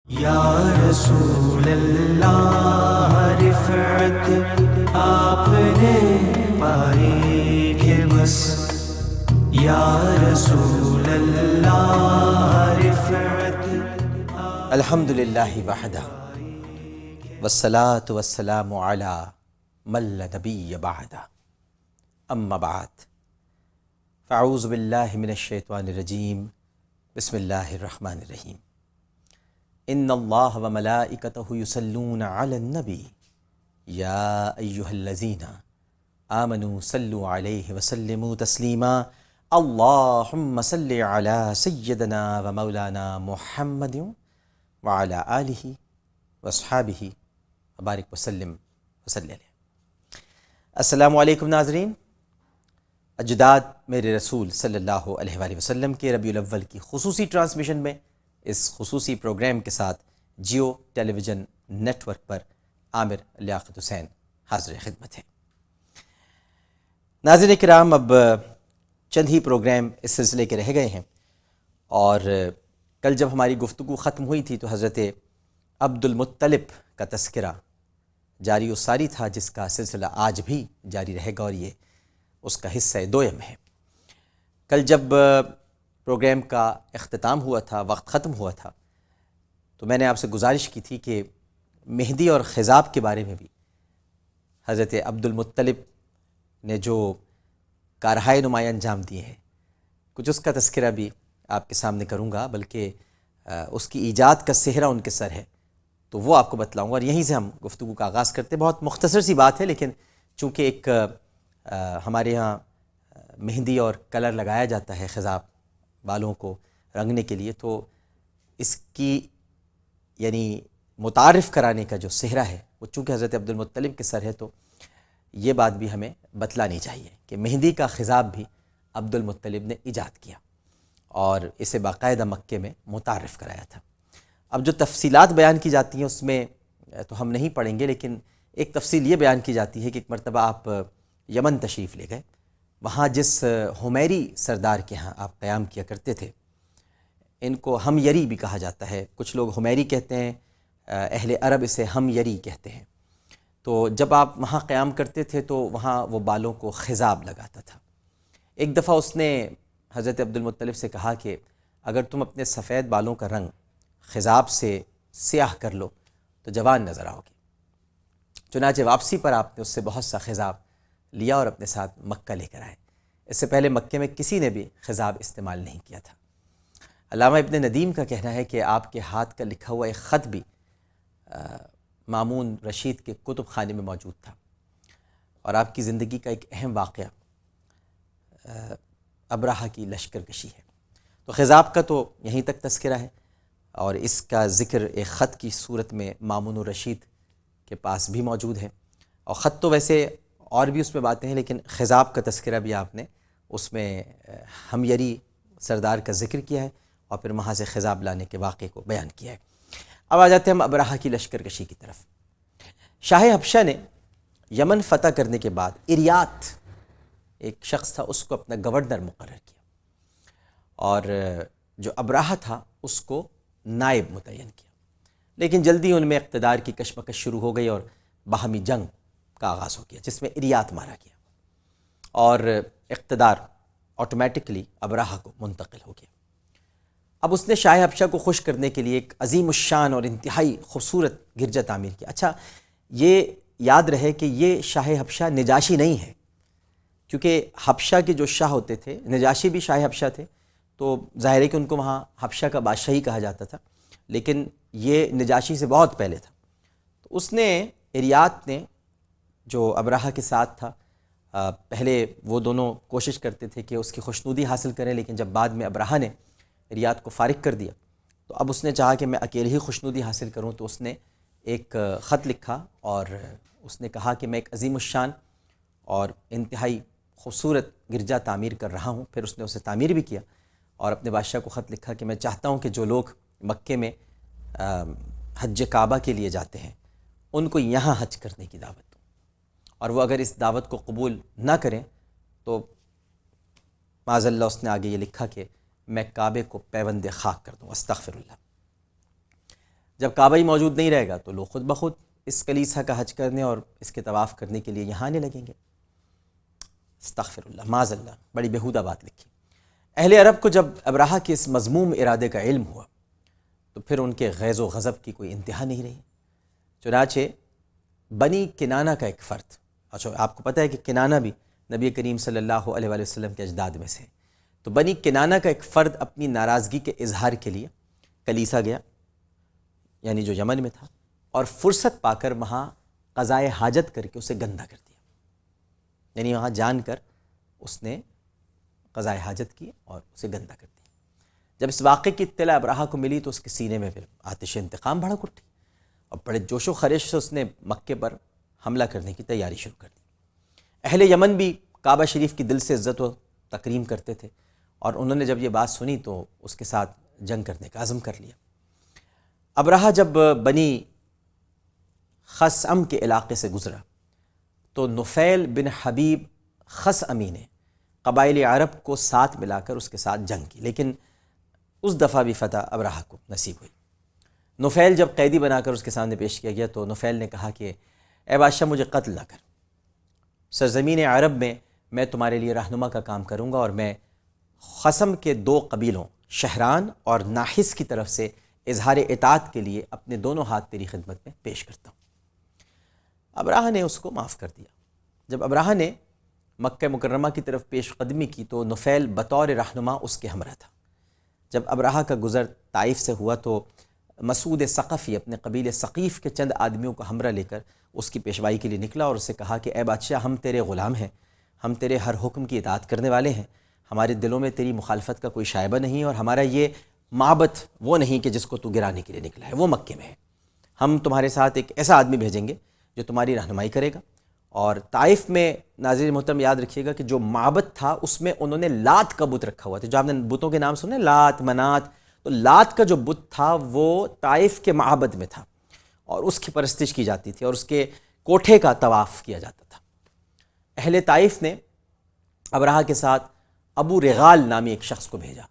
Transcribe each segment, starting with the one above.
یا رسول اللہ رفعت آپ نے پائی کہ بس، یا رسول اللہ رفعت۔ الحمد للہ وحدہ والصلاة والسلام علی من لا نبی بعدہ، اما بعد فاعوذ باللہ من الشیطان الرجیم، بسم اللہ الرحمن الرحیم۔ ان اللہ وملائکتہ یصلون علی النبی یا ایہا الذین آمنوا صلوا علیہ وسلموا تسلیما، اللہم صل علی سیدنا ومولانا محمد وعلی آلہ واصحابہ وبارک وسلم وصلی علیہ۔ السلام علیکم ناظرین، اجداد میرے رسول صلی اللہ علیہ وآلہ وسلم کے ربیع الاول کی خصوصی ٹرانسمیشن میں اس خصوصی پروگرام کے ساتھ جیو ٹیلی ویژن نیٹ ورک پر عامر لیاقت حسین حاضر خدمت ہے۔ ناظرین کرام، اب چند ہی پروگرام اس سلسلے کے رہ گئے ہیں، اور کل جب ہماری گفتگو ختم ہوئی تھی تو حضرت عبد المطلب کا تذکرہ جاری و ساری تھا، جس کا سلسلہ آج بھی جاری رہے گا، اور یہ اس کا حصہ دوم ہے۔ کل جب پروگرام کا اختتام ہوا تھا، وقت ختم ہوا تھا، تو میں نے آپ سے گزارش کی تھی کہ مہدی اور خضاب کے بارے میں بھی حضرت عبد المطلب نے جو کارہائے نمایاں انجام دیے ہیں، کچھ اس کا تذکرہ بھی آپ کے سامنے کروں گا، بلکہ اس کی ایجاد کا سہرہ ان کے سر ہے، تو وہ آپ کو بتلاؤں گا، اور یہیں سے ہم گفتگو کا آغاز کرتے ہیں۔ بہت مختصر سی بات ہے، لیکن چونکہ ایک ہمارے ہاں مہندی اور کلر لگایا جاتا ہے خضاب بالوں کو رنگنے کے لیے، تو اس کی یعنی متعارف کرانے کا جو سہرہ ہے وہ چونکہ حضرت عبد المطلب کے سر ہے، تو یہ بات بھی ہمیں بتلانی چاہیے کہ مہندی کا خضاب بھی عبد المطلب نے ایجاد کیا اور اسے باقاعدہ مکے میں متعارف کرایا تھا۔ اب جو تفصیلات بیان کی جاتی ہیں اس میں تو ہم نہیں پڑھیں گے، لیکن ایک تفصیل یہ بیان کی جاتی ہے کہ ایک مرتبہ آپ یمن تشریف لے گئے، وہاں جس حمیری سردار کے ہاں آپ قیام کیا کرتے تھے، ان کو ہم یری بھی کہا جاتا ہے، کچھ لوگ حمیری کہتے ہیں، اہل عرب اسے ہم یری کہتے ہیں۔ تو جب آپ وہاں قیام کرتے تھے تو وہاں وہ بالوں کو خضاب لگاتا تھا۔ ایک دفعہ اس نے حضرت عبد المطلب سے کہا کہ اگر تم اپنے سفید بالوں کا رنگ خضاب سے سیاہ کر لو تو جوان نظر آؤ گے۔ چنانچہ واپسی پر آپ نے اس سے بہت سا خضاب لیا اور اپنے ساتھ مکہ لے کر آئے۔ اس سے پہلے مکے میں کسی نے بھی خضاب استعمال نہیں کیا تھا۔ علامہ ابن ندیم کا کہنا ہے کہ آپ کے ہاتھ کا لکھا ہوا ایک خط بھی مامون رشید کے کتب خانے میں موجود تھا، اور آپ کی زندگی کا ایک اہم واقعہ ابرہہ کی لشکر کشی ہے۔ تو خضاب کا تو یہیں تک تذکرہ ہے، اور اس کا ذکر ایک خط کی صورت میں مامون الرشید کے پاس بھی موجود ہے، اور خط تو ویسے اور بھی اس میں باتیں ہیں، لیکن خضاب کا تذکرہ بھی آپ نے اس میں ہمیری سردار کا ذکر کیا ہے، اور پھر وہاں سے خضاب لانے کے واقعے کو بیان کیا ہے۔ اب آ جاتے ہیں ہم ابرہہ کی لشکر کشی کی طرف۔ شاہ حبشہ نے یمن فتح کرنے کے بعد اریات ایک شخص تھا، اس کو اپنا گورنر مقرر کیا، اور جو ابرہہ تھا اس کو نائب متعین کیا، لیکن جلدی ان میں اقتدار کی کشمکش شروع ہو گئی اور باہمی جنگ کا آغاز ہو گیا، جس میں اریات مارا گیا، اور اقتدار آٹومیٹکلی ابرہہ کو منتقل ہو گیا۔ اب اس نے شاہ حبشہ کو خوش کرنے کے لیے ایک عظیم الشان اور انتہائی خوبصورت گرجا تعمیر کیا۔ اچھا، یہ یاد رہے کہ یہ شاہ حبشہ نجاشی نہیں ہے، کیونکہ حبشہ کے جو شاہ ہوتے تھے، نجاشی بھی شاہ حبشہ تھے، تو ظاہر ہے کہ ان کو وہاں حبشہ کا بادشاہی کہا جاتا تھا، لیکن یہ نجاشی سے بہت پہلے تھا۔ تو اس نے اریات نے جو ابرہہ کے ساتھ تھا، پہلے وہ دونوں کوشش کرتے تھے کہ اس کی خوشنودی حاصل کریں، لیکن جب بعد میں ابرہہ نے اریات کو فارغ کر دیا تو اب اس نے چاہا کہ میں اکیلے ہی خوشنودی حاصل کروں، تو اس نے ایک خط لکھا اور اس نے کہا کہ میں ایک عظیم الشان اور انتہائی خوبصورت گرجا تعمیر کر رہا ہوں۔ پھر اس نے اسے تعمیر بھی کیا، اور اپنے بادشاہ کو خط لکھا کہ میں چاہتا ہوں کہ جو لوگ مکے میں حج کعبہ کے لیے جاتے ہیں ان کو یہاں حج کرنے کی دعوت دوں، اور وہ اگر اس دعوت کو قبول نہ کریں تو معاذ اللہ اس نے آگے یہ لکھا کہ میں کعبے کو پیوند خاک کر دوں، استغفر اللہ۔ جب کعبہ ہی موجود نہیں رہے گا تو لوگ خود بخود اس کلیسا کا حج کرنے اور اس کے طواف کرنے کے لیے یہاں آنے لگیں گے۔ استغفر اللہ، معاذ اللہ، بڑی بیہودہ بات لکھی۔ اہل عرب کو جب ابراہہ کے اس مذموم ارادے کا علم ہوا تو پھر ان کے غیظ و غضب کی کوئی انتہا نہیں رہی۔ چنانچہ بنی کنانہ کا ایک فرد، اچھا آپ کو پتہ ہے کہ کنانہ بھی نبی کریم صلی اللہ علیہ وآلہ وسلم کے اجداد میں سے، تو بنی کنانہ کا ایک فرد اپنی ناراضگی کے اظہار کے لیے کلیسا گیا، یعنی جو یمن میں تھا، اور فرصت پا کر وہاں قضائے حاجت کر کے اسے گندہ کر دیا، یعنی وہاں جان کر اس نے قضائے حاجت کی اور اسے گندہ کر دیا۔ جب اس واقعے کی اطلاع ابراہہ کو ملی تو اس کے سینے میں پھر آتش انتقام بھڑک اٹھی اور بڑے جوش و خروش سے اس نے مکے پر حملہ کرنے کی تیاری شروع کر دی۔ اہل یمن بھی کعبہ شریف کی دل سے عزت و تکریم کرتے تھے، اور انہوں نے جب یہ بات سنی تو اس کے ساتھ جنگ کرنے کا عزم کر لیا۔ ابراہہ جب بنی خثعم کے علاقے سے گزرا تو نفیل بن حبیب خثعمی نے قبائل عرب کو ساتھ ملا کر اس کے ساتھ جنگ کی، لیکن اس دفعہ بھی فتح ابراہہ کو نصیب ہوئی۔ نفیل جب قیدی بنا کر اس کے سامنے پیش کیا گیا تو نفیل نے کہا کہ اے بادشاہ مجھے قتل نہ کر، سرزمین عرب میں تمہارے لیے رہنما کا کام کروں گا، اور میں خصم کے 2 قبیلوں شہران اور ناحس کی طرف سے اظہار اطاعت کے لیے اپنے دونوں ہاتھ تیری خدمت میں پیش کرتا ہوں۔ ابراہہ نے اس کو معاف کر دیا۔ جب ابراہہ نے مکہ مکرمہ کی طرف پیش قدمی کی تو نفیل بطور رہنما اس کے ہمراہ تھا۔ جب ابراہہ کا گزر طائف سے ہوا تو مسعود ثقفی اپنے قبیل ثقیف کے چند آدمیوں کو ہمراہ لے کر اس کی پیشوائی کے لیے نکلا اور اسے کہا کہ اے بادشاہ، ہم تیرے غلام ہیں، ہم تیرے ہر حکم کی اطاعت کرنے والے ہیں، ہمارے دلوں میں تیری مخالفت کا کوئی شائبہ نہیں، اور ہمارا یہ معبد وہ نہیں کہ جس کو تو گرانے کے لیے نکلا ہے، وہ مکے میں ہے۔ ہم تمہارے ساتھ ایک ایسا آدمی بھیجیں گے جو تمہاری رہنمائی کرے گا۔ اور طائف میں ناظرین محترم یاد رکھیے گا کہ جو معبد تھا اس میں انہوں نے لات کا بت رکھا ہوا تھا، جو آپ نے بتوں کے نام سنے، لات، منات، تو لات کا جو بت تھا وہ طائف کے معبد میں تھا اور اس کی پرستش کی جاتی تھی اور اس کے کوٹھے کا طواف کیا جاتا تھا۔ اہل طائف نے ابراہہ کے ساتھ ابو رغال نامی ایک شخص کو بھیجا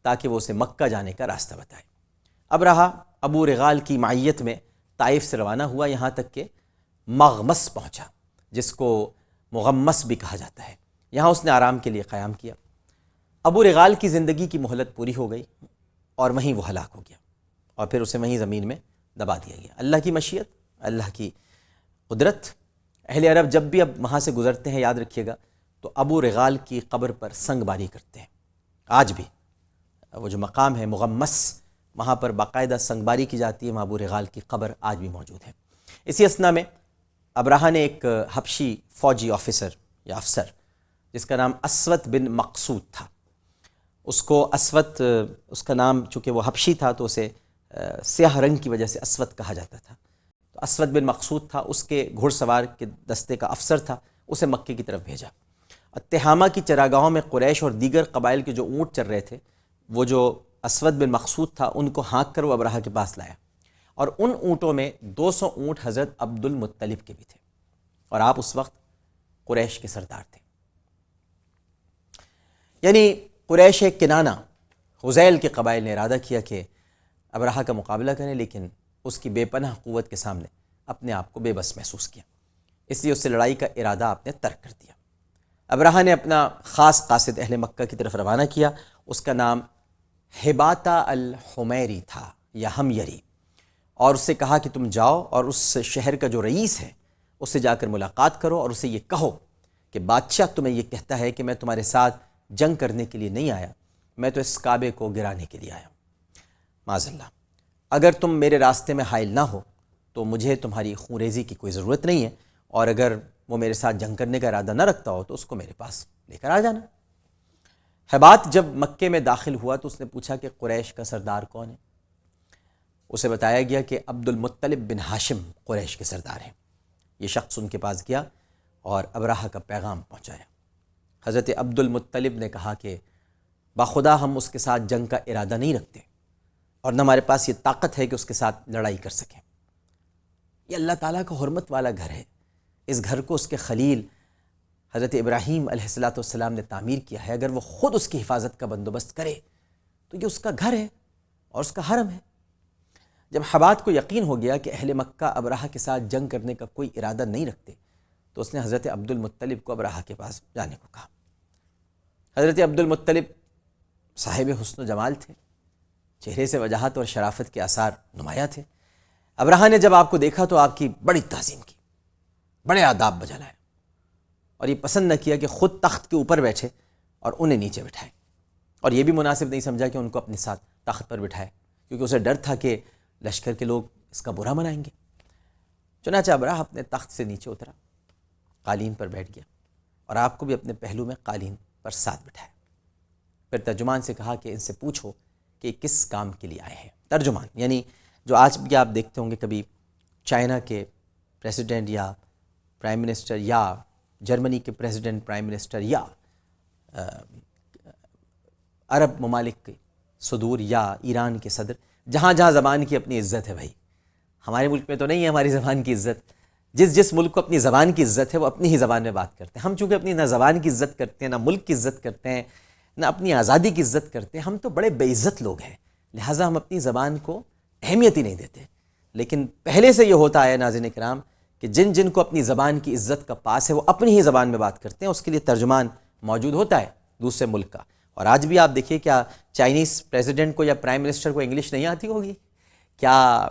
تاکہ وہ اسے مکہ جانے کا راستہ بتائے۔ ابراہہ ابو رغال کی معیت میں طائف سے روانہ ہوا، یہاں تک کہ مغمس پہنچا، جس کو مغمس بھی کہا جاتا ہے۔ یہاں اس نے آرام کے لیے قیام کیا۔ ابو رغال کی زندگی کی مہلت پوری ہو گئی اور وہیں وہ ہلاک ہو گیا، اور پھر اسے وہیں زمین میں دبا دیا گیا۔ اللہ کی مشیت، اللہ کی قدرت۔ اہل عرب جب بھی اب وہاں سے گزرتے ہیں، یاد رکھیے گا، تو ابو رغال کی قبر پر سنگ باری کرتے ہیں۔ آج بھی وہ جو مقام ہے مغمس، وہاں پر باقاعدہ سنگ باری کی جاتی ہے، وہاں ابو رغال کی قبر آج بھی موجود ہے۔ اسی اثنا میں ابراہہ نے ایک حبشی فوجی آفیسر یا افسر جس کا نام اسود بن مقصود تھا، اس کو اسود، اس کا نام چونکہ وہ حبشی تھا تو اسے سیاہ رنگ کی وجہ سے اسود کہا جاتا تھا، تو اسود بن مقصود تھا، اس کے گھڑ سوار کے دستے کا افسر تھا، اسے مکے کی طرف بھیجا۔ تہامہ کی چراگاہوں میں قریش اور دیگر قبائل کے جو اونٹ چر رہے تھے، وہ جو اسود بن مقصود تھا ان کو ہانک کر وہ ابراہہ کے پاس لایا، اور ان اونٹوں میں 200 اونٹ حضرت عبد المطلب کے بھی تھے، اور آپ اس وقت قریش کے سردار تھے۔ یعنی قریش کنانہ، حذیل کے قبائل نے ارادہ کیا کہ ابراہہ کا مقابلہ کریں، لیکن اس کی بے پناہ قوت کے سامنے اپنے آپ کو بے بس محسوس کیا، اس لیے اس سے لڑائی کا ارادہ آپ نے ترک کر دیا۔ ابراہہ نے اپنا خاص قاصد اہل مکہ کی طرف روانہ کیا، اس کا نام ہباتہ الحمیری تھا یا ہمیری، اور اس سے کہا کہ تم جاؤ اور اس شہر کا جو رئیس ہے اس سے جا کر ملاقات کرو اور اسے یہ کہو کہ بادشاہ تمہیں یہ کہتا ہے کہ میں تمہارے ساتھ جنگ کرنے کے لیے نہیں آیا، میں تو اس کعبے کو گرانے کے لیے آیا ہوں۔ معاذ اللہ، اگر تم میرے راستے میں حائل نہ ہو تو مجھے تمہاری خون ریزی کی کوئی ضرورت نہیں ہے، اور اگر وہ میرے ساتھ جنگ کرنے کا ارادہ نہ رکھتا ہو تو اس کو میرے پاس لے کر آ جانا۔ ہبات جب مکے میں داخل ہوا تو اس نے پوچھا کہ قریش کا سردار کون ہے؟ اسے بتایا گیا کہ عبد المطلب بن ہاشم قریش کے سردار ہیں۔ یہ شخص ان کے پاس گیا اور ابراہہ کا پیغام پہنچایا۔ حضرت عبد المطلب نے کہا کہ باخدا ہم اس کے ساتھ جنگ کا ارادہ نہیں رکھتے، اور نہ ہمارے پاس یہ طاقت ہے کہ اس کے ساتھ لڑائی کر سکیں۔ یہ اللہ تعالیٰ کا حرمت والا گھر ہے، اس گھر کو اس کے خلیل حضرت ابراہیم علیہ السلام نے تعمیر کیا ہے، اگر وہ خود اس کی حفاظت کا بندوبست کرے تو یہ اس کا گھر ہے اور اس کا حرم ہے۔ جب حبات کو یقین ہو گیا کہ اہل مکہ ابرہہ کے ساتھ جنگ کرنے کا کوئی ارادہ نہیں رکھتے تو اس نے حضرت عبد المطلب کو ابرہہ کے پاس جانے کو کہا۔ حضرت عبد المطلب صاحب حسن و جمال تھے، چہرے سے وجاہت اور شرافت کے آثار نمایاں تھے۔ ابرہہ نے جب آپ کو دیکھا تو آپ کی بڑی تعظیم کی، بڑے آداب بجا لائے، اور یہ پسند نہ کیا کہ خود تخت کے اوپر بیٹھے اور انہیں نیچے بٹھائے، اور یہ بھی مناسب نہیں سمجھا کہ ان کو اپنے ساتھ تخت پر بٹھائے، کیونکہ اسے ڈر تھا کہ لشکر کے لوگ اس کا برا منائیں گے۔ چنانچہ ابرہہ اپنے تخت سے نیچے اترا، قالین پر بیٹھ گیا، اور آپ کو بھی اپنے پہلو میں قالین پر ساتھ بٹھایا۔ پھر ترجمان سے کہا کہ ان سے پوچھو کہ کس کام کے لیے آئے ہیں۔ ترجمان یعنی جو آج بھی آپ دیکھتے ہوں گے کبھی چائنا کے پریزیڈنٹ یا پرائم منسٹر یا جرمنی کے پریزیڈنٹ پرائم منسٹر یا عرب ممالک کے صدور یا ایران کے صدر، جہاں جہاں زبان کی اپنی عزت ہے بھائی، ہمارے ملک میں تو نہیں ہے ہماری زبان کی عزت۔ جس ملک کو اپنی زبان کی عزت ہے وہ اپنی ہی زبان میں بات کرتے ہیں۔ ہم چونکہ اپنی نہ زبان کی عزت کرتے ہیں، نہ ملک کی عزت کرتے ہیں، نہ اپنی آزادی کی عزت کرتے ہیں، ہم تو بڑے بے عزت لوگ ہیں، لہٰذا ہم اپنی زبان کو اہمیت ہی نہیں دیتے۔ لیکن پہلے سے یہ ہوتا ہے ناظرین کرام کہ جن کو اپنی زبان کی عزت کا پاس ہے وہ اپنی ہی زبان میں بات کرتے ہیں، اس کے لیے ترجمان موجود ہوتا ہے دوسرے ملک کا۔ اور آج بھی آپ دیکھیے، کیا چائنیز پریزیڈنٹ کو یا پرائم منسٹر کو انگلش نہیں آتی ہوگی؟ کیا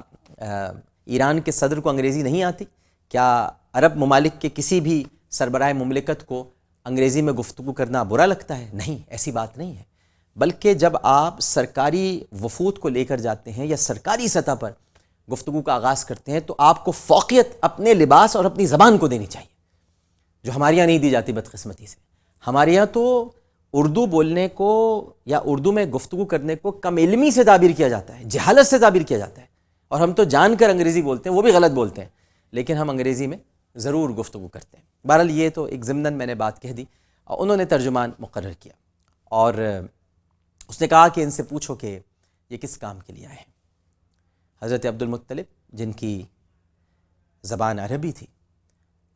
ایران کے صدر کو انگریزی نہیں آتی؟ کیا عرب ممالک کے کسی بھی سربراہ مملکت کو انگریزی میں گفتگو کرنا برا لگتا ہے؟ نہیں، ایسی بات نہیں ہے۔ بلکہ جب آپ سرکاری وفود کو لے کر جاتے ہیں یا سرکاری سطح پر گفتگو کا آغاز کرتے ہیں تو آپ کو فوقیت اپنے لباس اور اپنی زبان کو دینی چاہیے، جو ہمارے یہاں نہیں دی جاتی بدقسمتی سے۔ ہمارے یہاں تو اردو بولنے کو یا اردو میں گفتگو کرنے کو کم علمی سے تعبیر کیا جاتا ہے، جہالت سے تعبیر کیا جاتا ہے، اور ہم تو جان کر انگریزی بولتے ہیں، وہ بھی غلط بولتے ہیں، لیکن ہم انگریزی میں ضرور گفتگو کرتے ہیں۔ بہرحال یہ تو ایک ضمناً میں نے بات کہہ دی، اور انہوں نے ترجمان مقرر کیا، اور اس نے کہا کہ ان سے پوچھو کہ یہ کس کام کے لیے آئے ہیں۔ حضرت عبد المطلب جن کی زبان عربی تھی،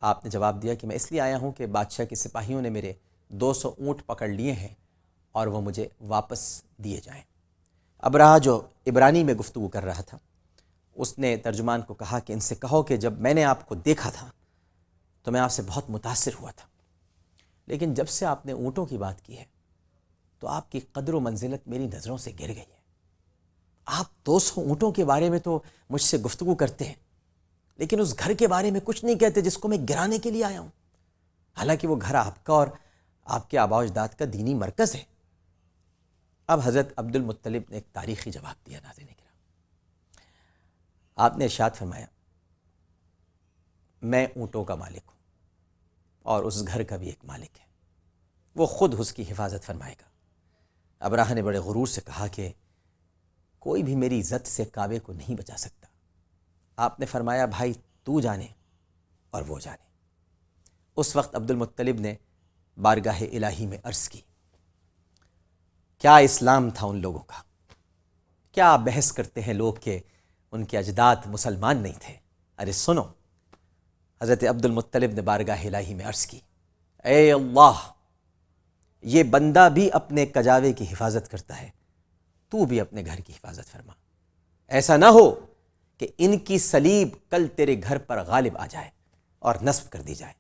آپ نے جواب دیا کہ میں اس لیے آیا ہوں کہ بادشاہ کے سپاہیوں نے میرے 200 اونٹ پکڑ لیے ہیں اور وہ مجھے واپس دیے جائیں۔ ابرہہ جو عبرانی میں گفتگو کر رہا تھا، اس نے ترجمان کو کہا کہ ان سے کہو کہ جب میں نے آپ کو دیکھا تھا تو میں آپ سے بہت متاثر ہوا تھا، لیکن جب سے آپ نے اونٹوں کی بات کی ہے تو آپ کی قدر و منزلت میری نظروں سے گر گئی ہے۔ آپ 200 اونٹوں کے بارے میں تو مجھ سے گفتگو کرتے ہیں، لیکن اس گھر کے بارے میں کچھ نہیں کہتے جس کو میں گرانے کے لیے آیا ہوں، حالانکہ وہ گھر آپ کا اور آپ کے آباء و اجداد کا دینی مرکز ہے۔ اب حضرت عبد المطلب نے ایک تاریخی جواب دیا ناظرین کرام۔ آپ نے ارشاد فرمایا، میں اونٹوں کا مالک ہوں اور اس گھر کا بھی ایک مالک ہے، وہ خود اس کی حفاظت فرمائے گا۔ ابرہہ نے بڑے غرور سے کہا کہ کوئی بھی میری عزت سے کعبے کو نہیں بچا سکتا۔ آپ نے فرمایا، بھائی تو جانے اور وہ جانے۔ اس وقت عبد المطلب نے بارگاہ الہی میں عرض کی، کیا اسلام تھا ان لوگوں کا؟ کیا بحث کرتے ہیں لوگ کہ ان کے اجداد مسلمان نہیں تھے؟ ارے سنو، حضرت عبد المطلب نے بارگاہ الہی میں عرض کی، اے اللہ، یہ بندہ بھی اپنے کجاوے کی حفاظت کرتا ہے، تو بھی اپنے گھر کی حفاظت فرما۔ ایسا نہ ہو کہ ان کی صلیب کل تیرے گھر پر غالب آ جائے اور نصب کر دی جائے،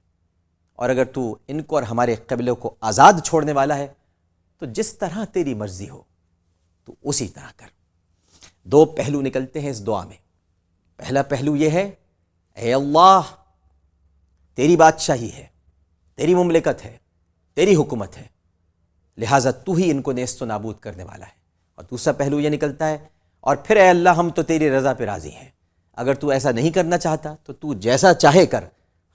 اور اگر تو ان کو اور ہمارے قبیلے کو آزاد چھوڑنے والا ہے تو جس طرح تیری مرضی ہو تو اسی طرح کر۔ دو پہلو نکلتے ہیں اس دعا میں۔ پہلا پہلو یہ ہے، اے اللہ، تیری بادشاہی ہے، تیری مملکت ہے، تیری حکومت ہے، لہٰذا تو ہی ان کو نیست و نابود کرنے والا ہے۔ اور دوسرا پہلو یہ نکلتا ہے، اور پھر اے اللہ، ہم تو تیری رضا پہ راضی ہیں، اگر تو ایسا نہیں کرنا چاہتا تو تو جیسا چاہے کر،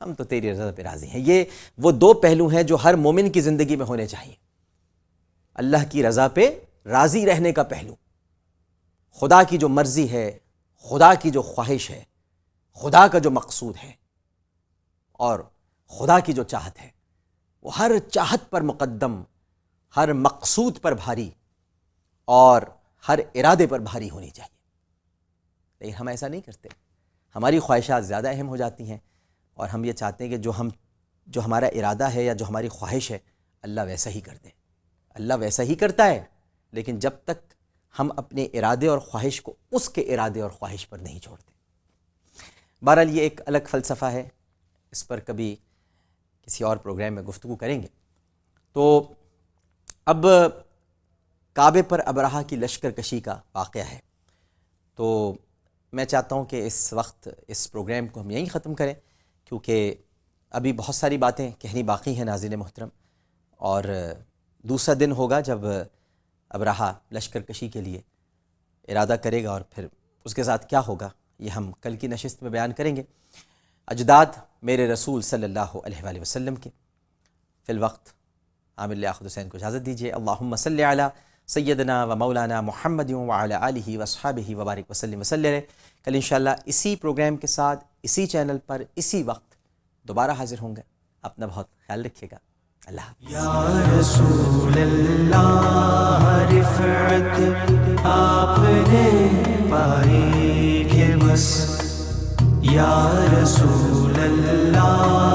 ہم تو تیری رضا پہ راضی ہیں۔ یہ وہ دو پہلو ہیں جو ہر مومن کی زندگی میں ہونے چاہیے۔ اللہ کی رضا پہ راضی رہنے کا پہلو، خدا کی جو مرضی ہے، خدا کی جو خواہش ہے، خدا کا جو مقصود ہے اور خدا کی جو چاہت ہے، وہ ہر چاہت پر مقدم، ہر مقصود پر بھاری اور ہر ارادے پر بھاری ہونی چاہیے۔ لیکن ہم ایسا نہیں کرتے، ہماری خواہشات زیادہ اہم ہو جاتی ہیں، اور ہم یہ چاہتے ہیں کہ جو ہمارا ارادہ ہے یا جو ہماری خواہش ہے اللہ ویسا ہی کر دے۔ اللہ ویسا ہی کرتا ہے، لیکن جب تک ہم اپنے ارادے اور خواہش کو اس کے ارادے اور خواہش پر نہیں چھوڑتے۔ بہرحال یہ ایک الگ فلسفہ ہے، اس پر کبھی کسی اور پروگرام میں گفتگو کریں گے۔ تو اب کعبے پر ابرہہ کی لشکر کشی کا واقعہ ہے، تو میں چاہتا ہوں کہ اس وقت اس پروگرام کو ہم یہیں ختم کریں، کیونکہ ابھی بہت ساری باتیں کہنی باقی ہیں ناظرین محترم، اور دوسرا دن ہوگا جب ابرہہ لشکر کشی کے لیے ارادہ کرے گا، اور پھر اس کے ساتھ کیا ہوگا یہ ہم کل کی نشست میں بیان کریں گے۔ اجداد میرے رسول صلی اللہ علیہ وآلہ وسلم کے، فی الوقت عامر لیاقت حسین کو اجازت دیجیے۔ اللہم صلی علی سیدنا و مولانا محمد وعلی آلہ واصحابہ وبارک وسلم وسلم۔ کل انشاءاللہ اسی پروگرام کے ساتھ اسی چینل پر اسی وقت دوبارہ حاضر ہوں گے۔ اپنا بہت خیال رکھیے گا۔ اللہ حافظ۔ یا رسول اللہ رفعت آپ نے پائی کہ بس، یا رسول اللہ